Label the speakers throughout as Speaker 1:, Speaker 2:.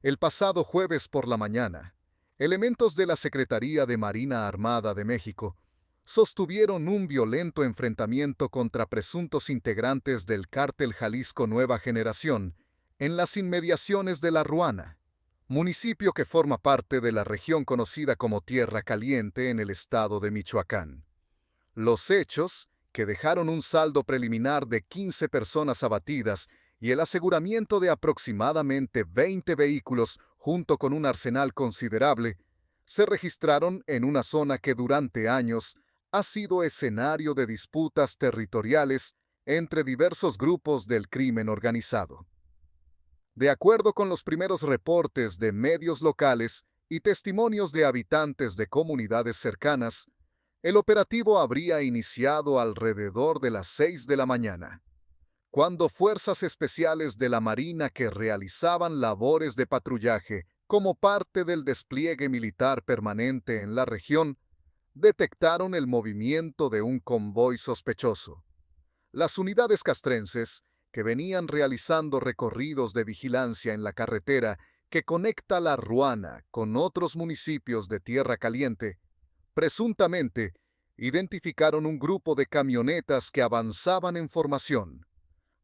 Speaker 1: El pasado jueves por la mañana, elementos de la Secretaría de Marina Armada de México sostuvieron un violento enfrentamiento contra presuntos integrantes del Cártel Jalisco Nueva Generación en las inmediaciones de La Ruana, municipio que forma parte de la región conocida como Tierra Caliente en el estado de Michoacán. Los hechos, que dejaron un saldo preliminar de 15 personas abatidas y el aseguramiento de aproximadamente 20 vehículos junto con un arsenal considerable, se registraron en una zona que durante años ha sido escenario de disputas territoriales entre diversos grupos del crimen organizado. De acuerdo con los primeros reportes de medios locales y testimonios de habitantes de comunidades cercanas, el operativo habría iniciado alrededor de las 6 de la mañana, cuando fuerzas especiales de la Marina que realizaban labores de patrullaje como parte del despliegue militar permanente en la región, detectaron el movimiento de un convoy sospechoso. Las unidades castrenses, que venían realizando recorridos de vigilancia en la carretera que conecta La Ruana con otros municipios de Tierra Caliente, presuntamente identificaron un grupo de camionetas que avanzaban en formación,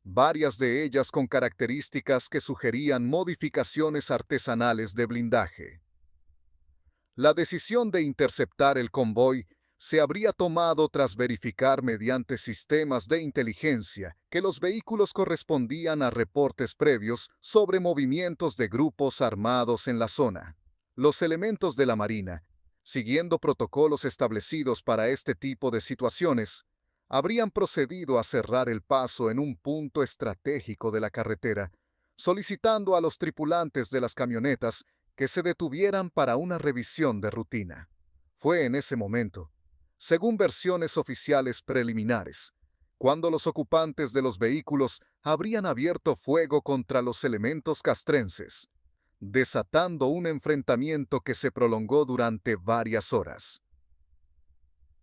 Speaker 1: varias de ellas con características que sugerían modificaciones artesanales de blindaje. La decisión de interceptar el convoy se habría tomado tras verificar mediante sistemas de inteligencia que los vehículos correspondían a reportes previos sobre movimientos de grupos armados en la zona. Los elementos de la Marina, siguiendo protocolos establecidos para este tipo de situaciones, habrían procedido a cerrar el paso en un punto estratégico de la carretera, solicitando a los tripulantes de las camionetas que se detuvieran para una revisión de rutina. Fue en ese momento, según versiones oficiales preliminares, cuando los ocupantes de los vehículos habrían abierto fuego contra los elementos castrenses, desatando un enfrentamiento que se prolongó durante varias horas.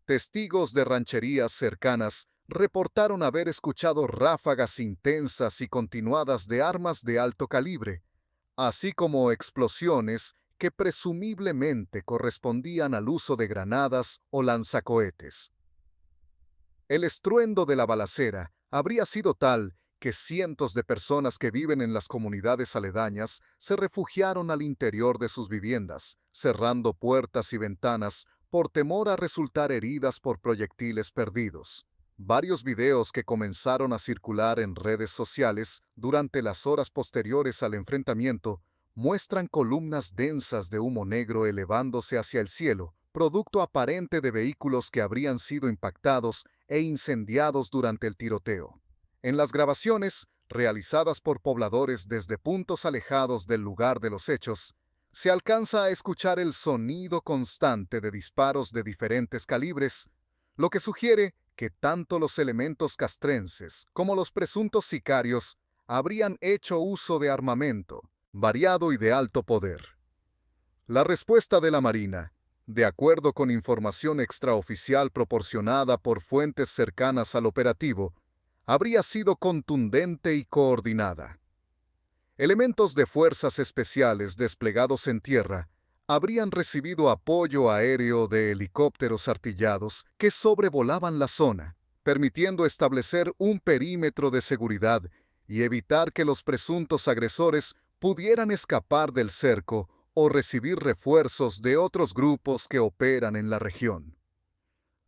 Speaker 1: Testigos de rancherías cercanas reportaron haber escuchado ráfagas intensas y continuadas de armas de alto calibre, así como explosiones que presumiblemente correspondían al uso de granadas o lanzacohetes. El estruendo de la balacera habría sido tal que cientos de personas que viven en las comunidades aledañas se refugiaron al interior de sus viviendas, cerrando puertas y ventanas por temor a resultar heridas por proyectiles perdidos. Varios videos que comenzaron a circular en redes sociales durante las horas posteriores al enfrentamiento muestran columnas densas de humo negro elevándose hacia el cielo, producto aparente de vehículos que habrían sido impactados e incendiados durante el tiroteo. En las grabaciones, realizadas por pobladores desde puntos alejados del lugar de los hechos, se alcanza a escuchar el sonido constante de disparos de diferentes calibres, lo que sugiere que tanto los elementos castrenses como los presuntos sicarios habrían hecho uso de armamento variado y de alto poder. La respuesta de la Marina, de acuerdo con información extraoficial proporcionada por fuentes cercanas al operativo, habría sido contundente y coordinada. Elementos de fuerzas especiales desplegados en tierra habrían recibido apoyo aéreo de helicópteros artillados que sobrevolaban la zona, permitiendo establecer un perímetro de seguridad y evitar que los presuntos agresores pudieran escapar del cerco o recibir refuerzos de otros grupos que operan en la región.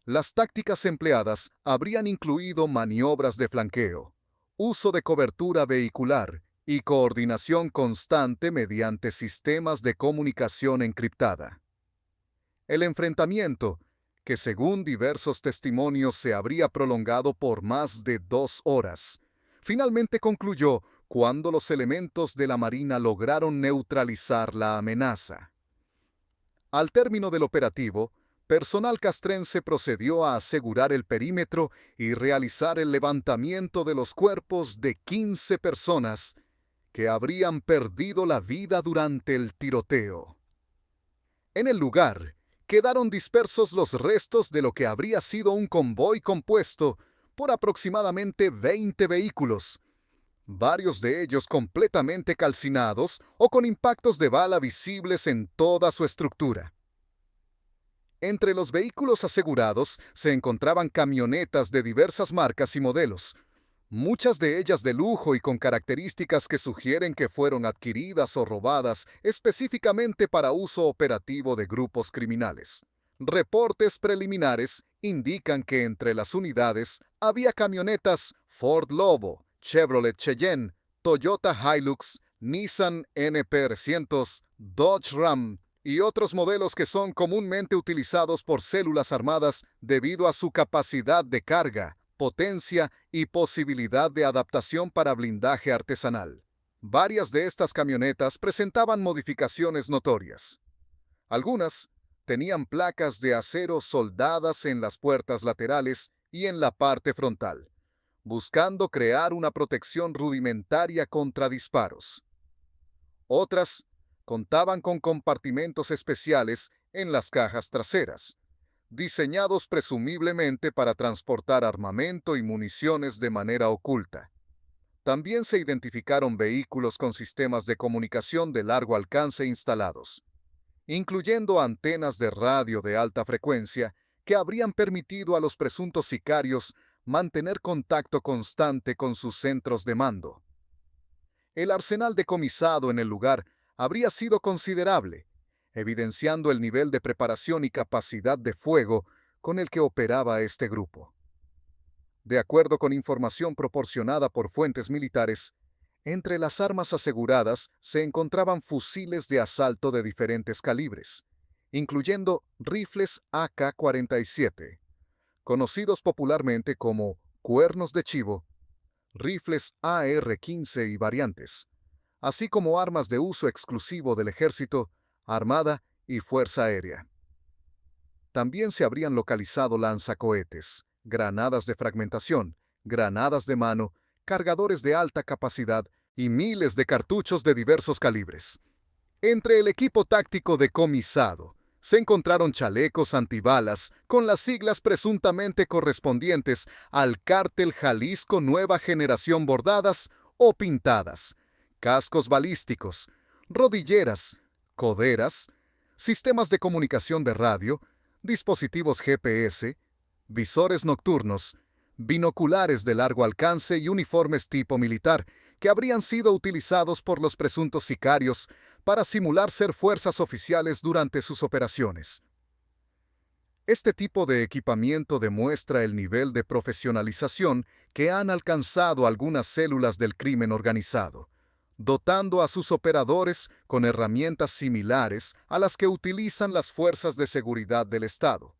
Speaker 1: Las tácticas empleadas habrían incluido maniobras de flanqueo, uso de cobertura vehicular y coordinación constante mediante sistemas de comunicación encriptada. El enfrentamiento, que según diversos testimonios se habría prolongado por más de 2 horas, finalmente concluyó cuando los elementos de la Marina lograron neutralizar la amenaza. Al término del operativo, personal castrense procedió a asegurar el perímetro y realizar el levantamiento de los cuerpos de 15 personas que habrían perdido la vida durante el tiroteo. En el lugar, quedaron dispersos los restos de lo que habría sido un convoy compuesto por aproximadamente 20 vehículos, varios de ellos completamente calcinados o con impactos de bala visibles en toda su estructura. Entre los vehículos asegurados se encontraban camionetas de diversas marcas y modelos, muchas de ellas de lujo y con características que sugieren que fueron adquiridas o robadas específicamente para uso operativo de grupos criminales. Reportes preliminares indican que entre las unidades había camionetas Ford Lobo, Chevrolet Cheyenne, Toyota Hilux, Nissan NP300, Dodge Ram y otros modelos que son comúnmente utilizados por células armadas debido a su capacidad de carga, potencia y posibilidad de adaptación para blindaje artesanal. Varias de estas camionetas presentaban modificaciones notorias. Algunas tenían placas de acero soldadas en las puertas laterales y en la parte frontal, buscando crear una protección rudimentaria contra disparos. Otras contaban con compartimentos especiales en las cajas traseras, diseñados presumiblemente para transportar armamento y municiones de manera oculta. También se identificaron vehículos con sistemas de comunicación de largo alcance instalados, incluyendo antenas de radio de alta frecuencia que habrían permitido a los presuntos sicarios mantener contacto constante con sus centros de mando. El arsenal decomisado en el lugar habría sido considerable, evidenciando el nivel de preparación y capacidad de fuego con el que operaba este grupo. De acuerdo con información proporcionada por fuentes militares, entre las armas aseguradas se encontraban fusiles de asalto de diferentes calibres, incluyendo rifles AK-47, conocidos popularmente como cuernos de chivo, rifles AR-15 y variantes, así como armas de uso exclusivo del ejército, armada y fuerza aérea. También se habrían localizado lanzacohetes, granadas de fragmentación, granadas de mano, cargadores de alta capacidad y miles de cartuchos de diversos calibres. Entre el equipo táctico decomisado se encontraron chalecos antibalas con las siglas presuntamente correspondientes al Cártel Jalisco Nueva Generación bordadas o pintadas, cascos balísticos, rodilleras, coderas, sistemas de comunicación de radio, dispositivos GPS, visores nocturnos, binoculares de largo alcance y uniformes tipo militar que habrían sido utilizados por los presuntos sicarios para simular ser fuerzas oficiales durante sus operaciones. Este tipo de equipamiento demuestra el nivel de profesionalización que han alcanzado algunas células del crimen organizado, dotando a sus operadores con herramientas similares a las que utilizan las fuerzas de seguridad del Estado.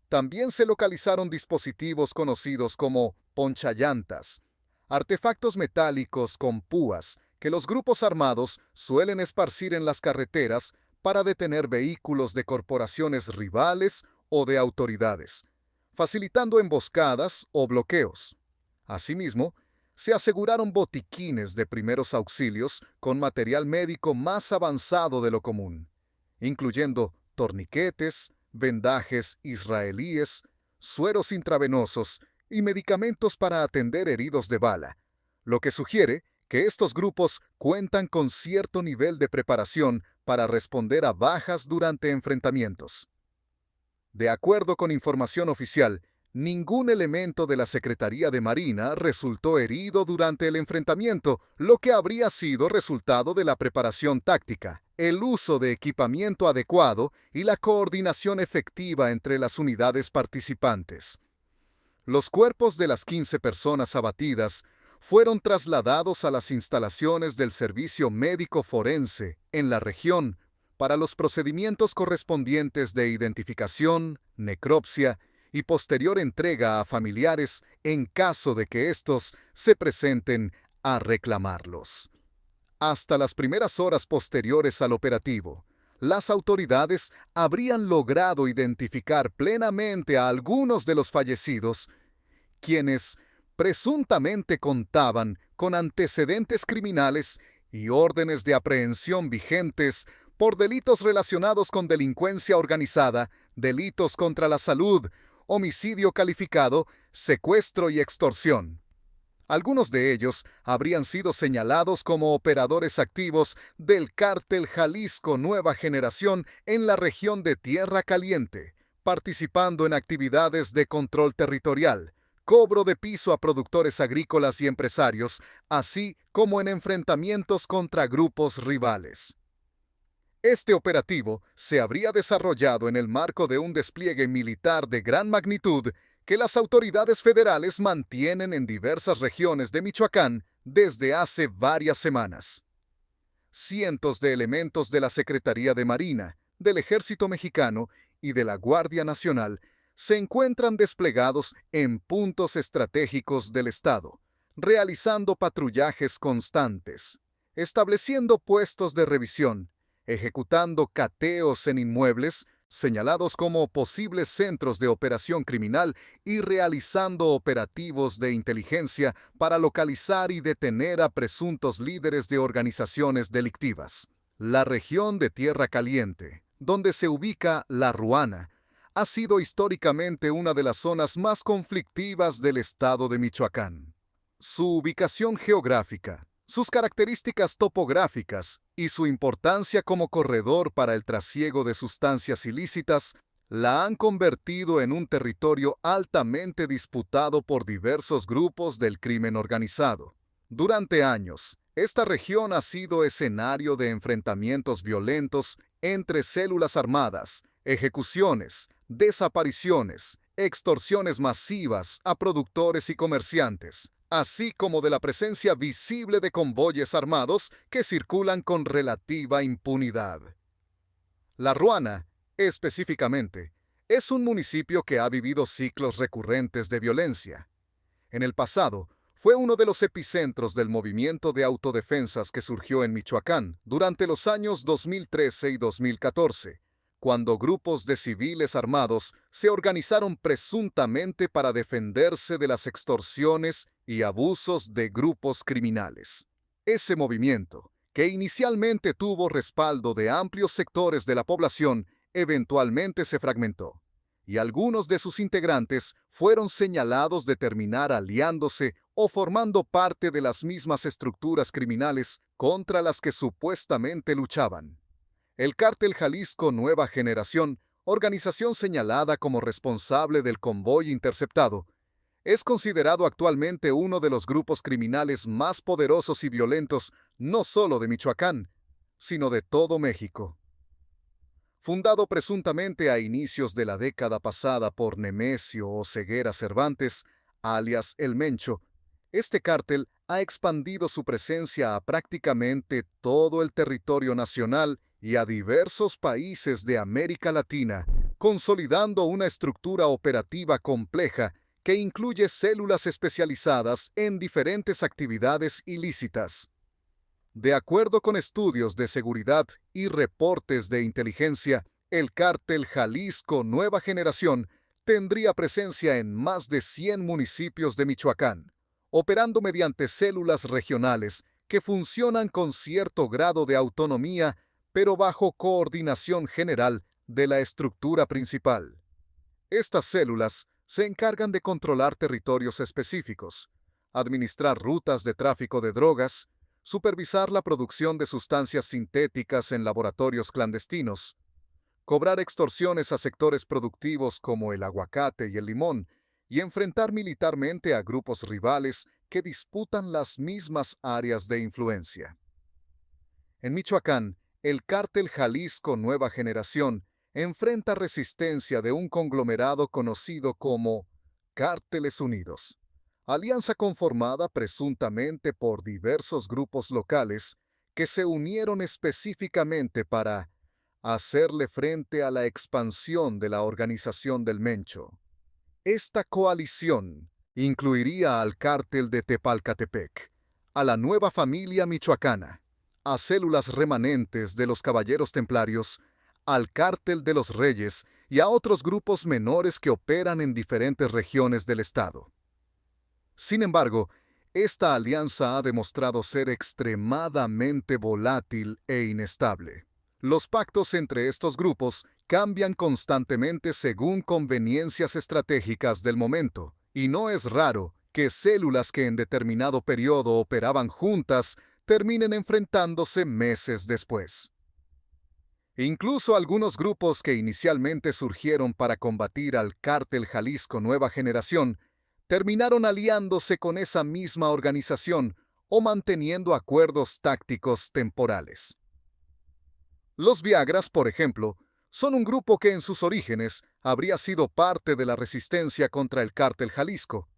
Speaker 1: También se localizaron dispositivos conocidos como ponchallantas, artefactos metálicos con púas que los grupos armados suelen esparcir en las carreteras para detener vehículos de corporaciones rivales o de autoridades, facilitando emboscadas o bloqueos. Asimismo, se aseguraron botiquines de primeros auxilios con material médico más avanzado de lo común, incluyendo torniquetes, vendajes israelíes, sueros intravenosos y medicamentos para atender heridos de bala, lo que sugiere que estos grupos cuentan con cierto nivel de preparación para responder a bajas durante enfrentamientos. De acuerdo con información oficial, ningún elemento de la Secretaría de Marina resultó herido durante el enfrentamiento, lo que habría sido resultado de la preparación táctica, el uso de equipamiento adecuado y la coordinación efectiva entre las unidades participantes. Los cuerpos de las 15 personas abatidas fueron trasladados a las instalaciones del Servicio Médico Forense en la región para los procedimientos correspondientes de identificación, necropsia y posterior entrega a familiares en caso de que éstos se presenten a reclamarlos. Hasta las primeras horas posteriores al operativo, las autoridades habrían logrado identificar plenamente a algunos de los fallecidos, quienes presuntamente contaban con antecedentes criminales y órdenes de aprehensión vigentes por delitos relacionados con delincuencia organizada, delitos contra la salud, homicidio calificado, secuestro y extorsión. Algunos de ellos habrían sido señalados como operadores activos del Cártel Jalisco Nueva Generación en la región de Tierra Caliente, participando en actividades de control territorial, cobro de piso a productores agrícolas y empresarios, así como en enfrentamientos contra grupos rivales. Este operativo se habría desarrollado en el marco de un despliegue militar de gran magnitud que las autoridades federales mantienen en diversas regiones de Michoacán desde hace varias semanas. Cientos de elementos de la Secretaría de Marina, del Ejército Mexicano y de la Guardia Nacional se encuentran desplegados en puntos estratégicos del Estado, realizando patrullajes constantes, estableciendo puestos de revisión, ejecutando cateos en inmuebles señalados como posibles centros de operación criminal y realizando operativos de inteligencia para localizar y detener a presuntos líderes de organizaciones delictivas. La región de Tierra Caliente, donde se ubica La Ruana, ha sido históricamente una de las zonas más conflictivas del estado de Michoacán. Su ubicación geográfica, sus características topográficas y su importancia como corredor para el trasiego de sustancias ilícitas la han convertido en un territorio altamente disputado por diversos grupos del crimen organizado. Durante años, esta región ha sido escenario de enfrentamientos violentos entre células armadas, ejecuciones, desapariciones, extorsiones masivas a productores y comerciantes, así como de la presencia visible de convoyes armados que circulan con relativa impunidad. La Ruana, específicamente, es un municipio que ha vivido ciclos recurrentes de violencia. En el pasado, fue uno de los epicentros del movimiento de autodefensas que surgió en Michoacán durante los años 2013 y 2014, cuando grupos de civiles armados se organizaron presuntamente para defenderse de las extorsiones y abusos de grupos criminales. Ese movimiento, que inicialmente tuvo respaldo de amplios sectores de la población, eventualmente se fragmentó, y algunos de sus integrantes fueron señalados de terminar aliándose o formando parte de las mismas estructuras criminales contra las que supuestamente luchaban. El Cártel Jalisco Nueva Generación, organización señalada como responsable del convoy interceptado, es considerado actualmente uno de los grupos criminales más poderosos y violentos no solo de Michoacán, sino de todo México. Fundado presuntamente a inicios de la década pasada por Nemesio Oseguera Cervantes, alias El Mencho, este cártel ha expandido su presencia a prácticamente todo el territorio nacional y a diversos países de América Latina, consolidando una estructura operativa compleja que incluye células especializadas en diferentes actividades ilícitas. De acuerdo con estudios de seguridad y reportes de inteligencia, el Cártel Jalisco Nueva Generación tendría presencia en más de 100 municipios de Michoacán, operando mediante células regionales que funcionan con cierto grado de autonomía, pero bajo coordinación general de la estructura principal. Estas células se encargan de controlar territorios específicos, administrar rutas de tráfico de drogas, supervisar la producción de sustancias sintéticas en laboratorios clandestinos, cobrar extorsiones a sectores productivos como el aguacate y el limón, y enfrentar militarmente a grupos rivales que disputan las mismas áreas de influencia. En Michoacán, el Cártel Jalisco Nueva Generación enfrenta resistencia de un conglomerado conocido como Cárteles Unidos, alianza conformada presuntamente por diversos grupos locales que se unieron específicamente para hacerle frente a la expansión de la organización del Mencho. Esta coalición incluiría al Cártel de Tepalcatepec, a la Nueva Familia Michoacana, a células remanentes de los Caballeros Templarios, al Cártel de los Reyes y a otros grupos menores que operan en diferentes regiones del estado. Sin embargo, esta alianza ha demostrado ser extremadamente volátil e inestable. Los pactos entre estos grupos cambian constantemente según conveniencias estratégicas del momento, y no es raro que células que en determinado periodo operaban juntas terminen enfrentándose meses después. Incluso algunos grupos que inicialmente surgieron para combatir al Cártel Jalisco Nueva Generación terminaron aliándose con esa misma organización o manteniendo acuerdos tácticos temporales. Los Viagras, por ejemplo, son un grupo que en sus orígenes habría sido parte de la resistencia contra el Cártel Jalisco,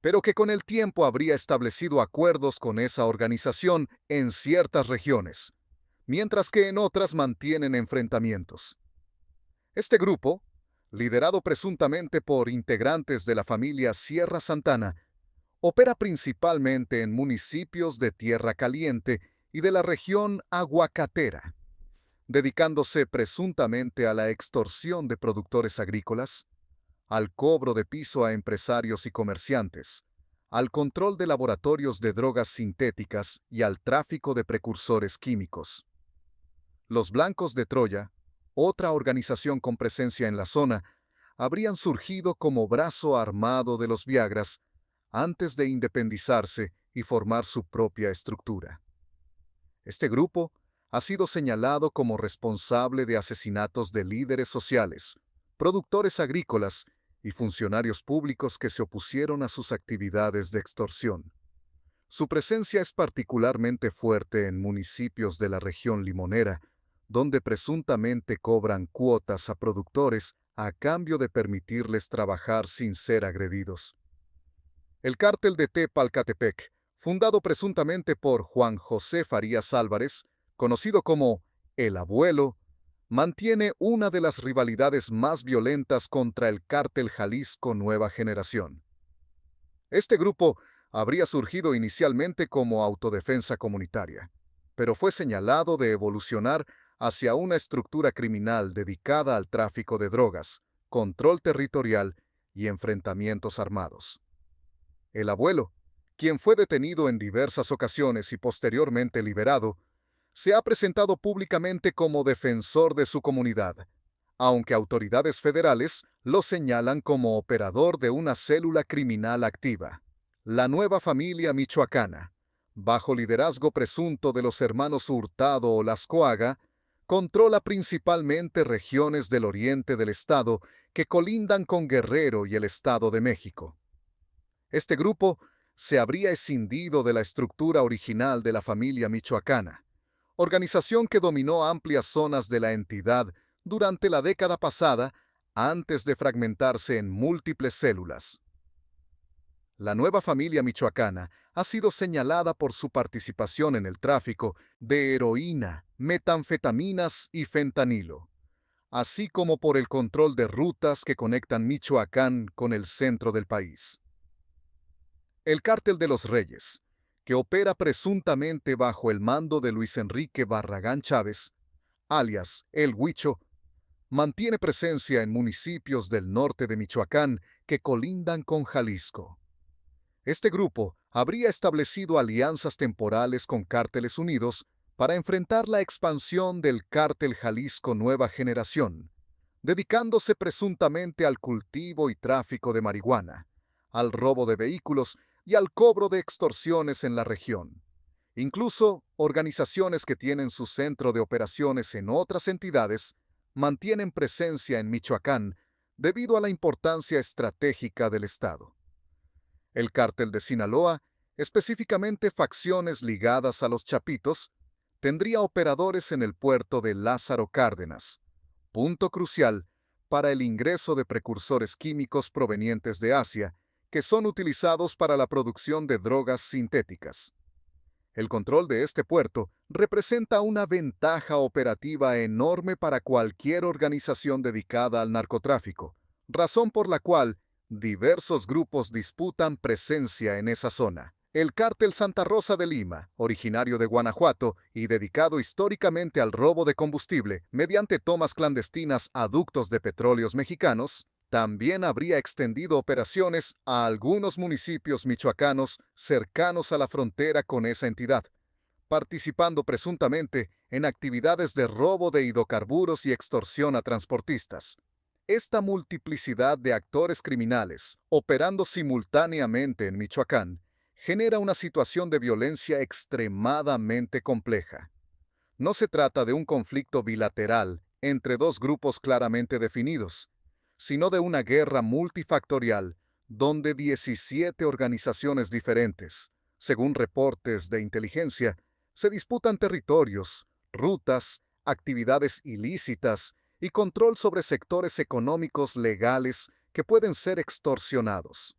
Speaker 1: pero que con el tiempo habría establecido acuerdos con esa organización en ciertas regiones, mientras que en otras mantienen enfrentamientos. Este grupo, liderado presuntamente por integrantes de la familia Sierra Santana, opera principalmente en municipios de Tierra Caliente y de la región aguacatera, dedicándose presuntamente a la extorsión de productores agrícolas, al cobro de piso a empresarios y comerciantes, al control de laboratorios de drogas sintéticas y al tráfico de precursores químicos. Los Blancos de Troya, otra organización con presencia en la zona, habrían surgido como brazo armado de los Viagras antes de independizarse y formar su propia estructura. Este grupo ha sido señalado como responsable de asesinatos de líderes sociales, productores agrícolas y funcionarios públicos que se opusieron a sus actividades de extorsión. Su presencia es particularmente fuerte en municipios de la región limonera, donde presuntamente cobran cuotas a productores a cambio de permitirles trabajar sin ser agredidos. El cártel de Tepalcatepec, fundado presuntamente por Juan José Farías Álvarez, conocido como El Abuelo, mantiene una de las rivalidades más violentas contra el Cártel Jalisco Nueva Generación. Este grupo habría surgido inicialmente como autodefensa comunitaria, pero fue señalado de evolucionar hacia una estructura criminal dedicada al tráfico de drogas, control territorial y enfrentamientos armados. El Abuelo, quien fue detenido en diversas ocasiones y posteriormente liberado, se ha presentado públicamente como defensor de su comunidad, aunque autoridades federales lo señalan como operador de una célula criminal activa, la Nueva Familia Michoacana, bajo liderazgo presunto de los hermanos Hurtado o Lascoaga, controla principalmente regiones del oriente del estado que colindan con Guerrero y el Estado de México. Este grupo se habría escindido de la estructura original de la familia michoacana, organización que dominó amplias zonas de la entidad durante la década pasada antes de fragmentarse en múltiples células. La Nueva Familia Michoacana ha sido señalada por su participación en el tráfico de heroína, metanfetaminas y fentanilo, así como por el control de rutas que conectan Michoacán con el centro del país. El Cártel de los Reyes, que opera presuntamente bajo el mando de Luis Enrique Barragán Chávez, alias El Huicho, mantiene presencia en municipios del norte de Michoacán que colindan con Jalisco. Este grupo habría establecido alianzas temporales con Cárteles Unidos para enfrentar la expansión del Cártel Jalisco Nueva Generación, dedicándose presuntamente al cultivo y tráfico de marihuana, al robo de vehículos y al cobro de extorsiones en la región. Incluso organizaciones que tienen su centro de operaciones en otras entidades mantienen presencia en Michoacán debido a la importancia estratégica del estado. El Cártel de Sinaloa, específicamente facciones ligadas a los Chapitos, tendría operadores en el puerto de Lázaro Cárdenas, punto crucial para el ingreso de precursores químicos provenientes de Asia, que son utilizados para la producción de drogas sintéticas. El control de este puerto representa una ventaja operativa enorme para cualquier organización dedicada al narcotráfico, razón por la cual diversos grupos disputan presencia en esa zona. El Cártel Santa Rosa de Lima, originario de Guanajuato y dedicado históricamente al robo de combustible mediante tomas clandestinas a ductos de petróleos mexicanos, también habría extendido operaciones a algunos municipios michoacanos cercanos a la frontera con esa entidad, participando presuntamente en actividades de robo de hidrocarburos y extorsión a transportistas. Esta multiplicidad de actores criminales, operando simultáneamente en Michoacán, genera una situación de violencia extremadamente compleja. No se trata de un conflicto bilateral entre dos grupos claramente definidos, sino de una guerra multifactorial donde 17 organizaciones diferentes, según reportes de inteligencia, se disputan territorios, rutas, actividades ilícitas y control sobre sectores económicos legales que pueden ser extorsionados.